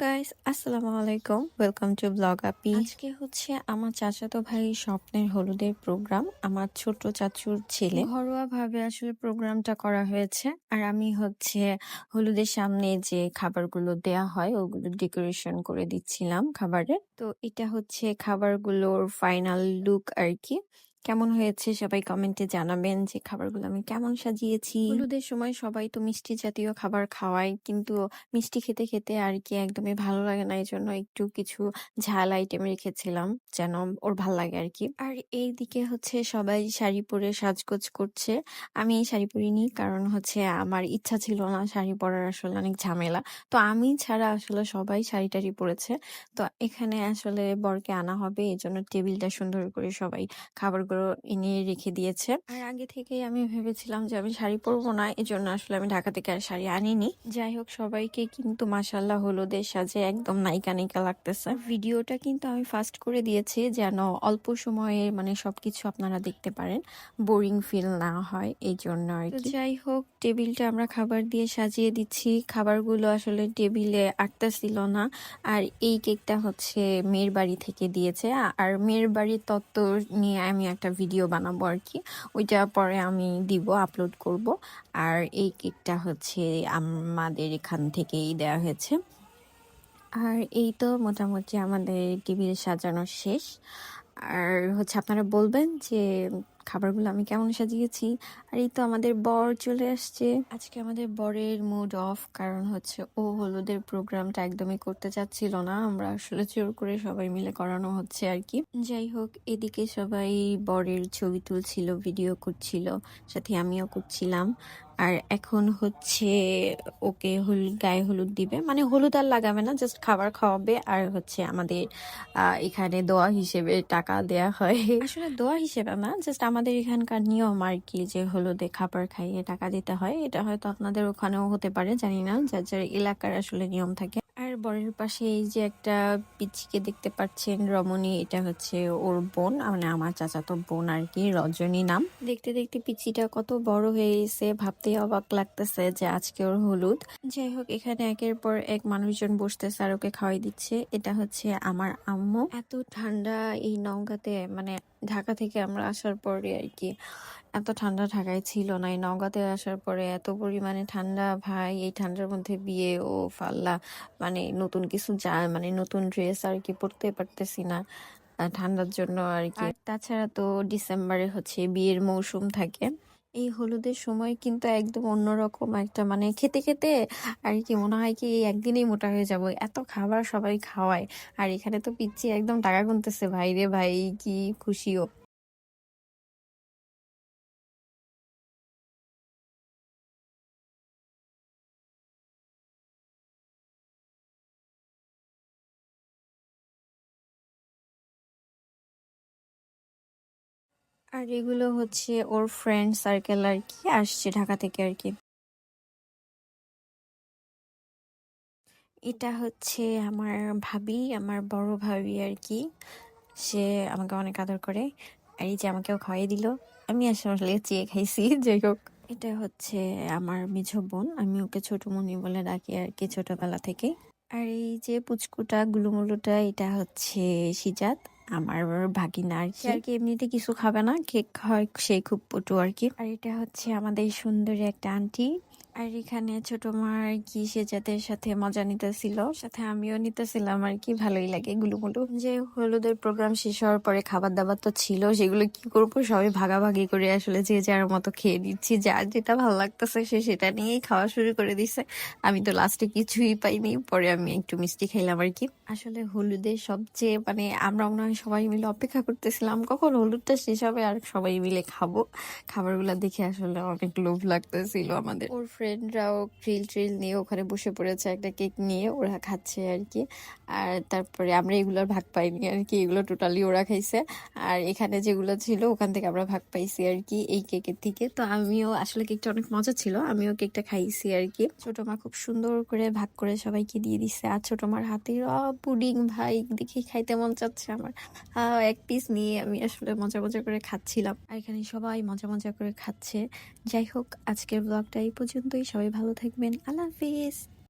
Guys, আসসালামু আলাইকুম। Welcome to blog আপি। আজকে হচ্ছে আমার চাচাতো ভাই স্বপ্নের হলুদের প্রোগ্রাম। আমার ছোট চাচুর ছেলে ঘরোয়া ভাবে আসলে প্রোগ্রামটা করা হয়েছে। আর আমি হচ্ছে হলুদের সামনে যে খাবারগুলো দেয়া হয় ওগুলো ডেকোরেশন করে দিচ্ছিলাম খাবারের। তো এটা হচ্ছে খাবারগুলোর ফাইনাল লুক আর কি। কেমন হয়েছে সবাই কমেন্টে জানাবেন যে খাবারগুলো আমি কেমন সাজিয়েছি। হলুদের সময় সবাই তো মিষ্টি জাতীয় খাবার খাওয়ায়, কিন্তু মিষ্টি খেতে খেতে আর কি একদমই ভালো লাগে না, এই জন্য একটু কিছু ঝাল আইটেম রেখেছিলাম যেন ওর ভাল লাগে আর কি। আর এইদিকে হচ্ছে সবাই শাড়ি পরে সাজগোজ করছে। আমি এই শাড়ি পরিনি, কারণ হচ্ছে আমার ইচ্ছা ছিল না শাড়ি পরার, আসলে অনেক ঝামেলা। তো আমি ছাড়া আসলে সবাই শাড়ি টাড়ি পরেছে। তো এখানে আসলে বরকে আনা হবে, এই জন্য টেবিলটা সুন্দর করে সবাই খাবারগুলো এনে রেখে দিয়েছে। আর আগে থেকেই আমি ভেবেছিলাম যে আমি শাড়ি পরবো না, এই জন্য আসলে আমি ঢাকা থেকে আর শাড়ি আনিনি। যাই হোক, সবাইকে কিন্তু মাশাআল্লাহ হলুদের সাজে একদম নায়িকা নায়িকা লাগতেছে। ভিডিওটা কিন্তু আমি ফাস্ট করে দিয়েছি যেন অল্প সময়ে মানে সবকিছু আপনারা দেখতে পারেন, বোরিং ফিল না হয়, এই জন্য আর কি। যাই হোক, টেবিলটা আমরা খাবার দিয়ে সাজিয়ে দিচ্ছি। খাবারগুলো আসলে টেবিলে আটতেছিল না। আর এই কেকটা হচ্ছে মেয়ের বাড়ি থেকে দিয়েছে। আর মেয়ের বাড়ির তত্ত্ব নিয়ে আমি একটা ভিডিও বানাবো আর কি, ওইটা পরে আমি দিব, আপলোড করব। আর এই কেকটা হচ্ছে আমাদের এখান থেকেই দেওয়া হয়েছে। আর এই তো মোটামুটি আমাদের টেবিল সাজানো শেষ। আর হচ্ছে আপনারা বলবেন যে খাবারগুলো আমি কেমন সাজিয়েছি। আর এই তো আমাদের বর চলে আসছে। আজকে আমাদের বরের মুড অফ, কারণ হচ্ছে ও হলুদের প্রোগ্রামটা একদমই করতে চাচ্ছিল না, আমরা আসলে জোর করে সবাই মিলে করানো হচ্ছে আর কি। যাই হোক, এদিকে সবাই বরের ছবি তুলছিল, ভিডিও করছিল, সাথে আমিও করছিলাম। আর এখন হচ্ছে ওকে গায়ে হলুদ দিবে, মানে হলুদ আর লাগাবে না, জাস্ট খাবার খাওয়াবে। আর হচ্ছে আমাদের এখানে দোয়া হিসেবে টাকা দেয়া হয়। আসলে দোয়া হিসেবে না, জাস্ট আমাদের এখানকার নিয়ম আর কি, যে হলুদে খাবার খাইয়ে টাকা দিতে হয়। এটা হয়তো আপনাদের ওখানেও হতে পারে, জানি না, যার যার এলাকার আসলে নিয়ম থাকে। আর বরের পাশে এই যে একটা পিচ্চিকে দেখতে পাচ্ছেন, রমণী, এটা হচ্ছে ওর বোন, মানে আমার চাচাতো বোন আর কি, রজনী নাম। দেখতে দেখতে পিচ্চিটা কত বড় হয়ে গেছে, ভাবতেই অবাক লাগতেছে যে আজকে ওর হলুদ। যাই হোক, এখানে একের পর এক মানুষজন বসতেছে আর ওকে খাওয়াই দিচ্ছে। এটা হচ্ছে আমার আম্মু। এত ঠান্ডা এই নওগাঁতে, মানে ঢাকা থেকে আমরা আসার পরে আর কি, এত ঠান্ডা ঢাকায় ছিল না। এই নওগাঁতে আসার পরে এত পরিমাণে ঠান্ডা, ভাই এই ঠান্ডার মধ্যে বিয়ে ও ফাল্লা, মানে নতুন কিছু মানে নতুন ড্রেস আর কি পরতে পারতেছি না ঠান্ডার জন্য আর কি। আর তাছাড়া তো ডিসেম্বরে হচ্ছে বিয়ের মৌসুম থাকে। এই হলুদের সময় কিন্তু একদম অন্যরকম একটা, মানে খেতে খেতে আর কি মনে হয় কি এই একদিনেই মোটা হয়ে যাব, এত খাবার সবাই খাওয়ায়। আর এখানে তো পিচ্ছি একদম টাকা গুনতেছে, ভাই রে ভাই, কি খুশিও। আর এগুলো হচ্ছে ওর ফ্রেন্ড সার্কেল আর কি, আসছে ঢাকা থেকে আর কি। এটা হচ্ছে আমার ভাবি, আমার বড় ভাবি আর কি। সে আমাকে অনেক আদর করে। আর এই যে আমাকেও খাওয়াই দিল, আমি আসলে চেয়ে খাইছি। যাই হোক, এটা হচ্ছে আমার মেঝো বোন, আমি ওকে ছোট মনি বলে ডাকি আর কি ছোটবেলা থেকে। আর এই যে পুচকুটা গুলুমুলুটা, এটা হচ্ছে সিজাত, আমার ভাগিনা আর কি। আর কি এমনিতে কিছু খাবে না, কেক খাওয়ায় সে খুব পটু আর কি। আর এটা হচ্ছে আমাদের সুন্দরী একটা আন্টি। আর এখানে ছোট মা আর কি সেজাতের সাথে মজা নিতেছিল, সাথে আমিও নিতেছিলাম আর কি, ভালোই লাগে গুলুমুলু। যে হলুদের প্রোগ্রাম শেষ হওয়ার পরে খাবার দাবার তো ছিল, সেগুলো কি করবো, সবাই ভাগাভাগি করে আসলে যে যার মতো খেয়ে দিচ্ছি, যার যেটা ভালো লাগতেছে সে সেটা নিয়েই খাওয়া শুরু করে দিছে। আমি তো লাস্টে কিছুই পাইনি, পরে আমি একটু মিষ্টি খাইলাম আর কি। আসলে হলুদের সবচেয়ে মানে আমরা মনে হয় সবাই মিলে অপেক্ষা করতেছিলাম কখন হলুদটা শেষ হবে আর সবাই মিলে খাবো। খাবারগুলো দেখে আসলে অনেক লোভ লাগতেছিল আমাদের। ওর ফ্রেন্ডরাও ট্রিল নিয়ে ওখানে বসে পড়েছে, একটা কেক নিয়ে ওরা খাচ্ছে আর কি। আর তারপরে আমরা এগুলোর ভাগ পাইনি আর কি, এগুলো টোটালি ওরা খাইছে। আর এখানে যেগুলো ছিল ওখান থেকে আমরা ভাগ পাইছি আর কি, এই কেকের থেকে। তো আমিও আসলে কেকটা অনেক মজা ছিল, আমিও কেকটা খাইছি আর কি। ছোট মা খুব সুন্দর করে ভাগ করে সবাইকে দিয়ে দিচ্ছে। আর ছোট মার হাতের পুডিং, ভাই দেখি খাইতে মন চাচ্ছে আমার। এক পিস নিয়ে আমি আসলে মজা মজা করে খাচ্ছিলাম, আর এখানে সবাই মজা মজা করে খাচ্ছে। যাই হোক, আজকের ব্লগটা এই পর্যন্তই। সবাই ভালো থাকবেন, আল্লাহ হাফিজ।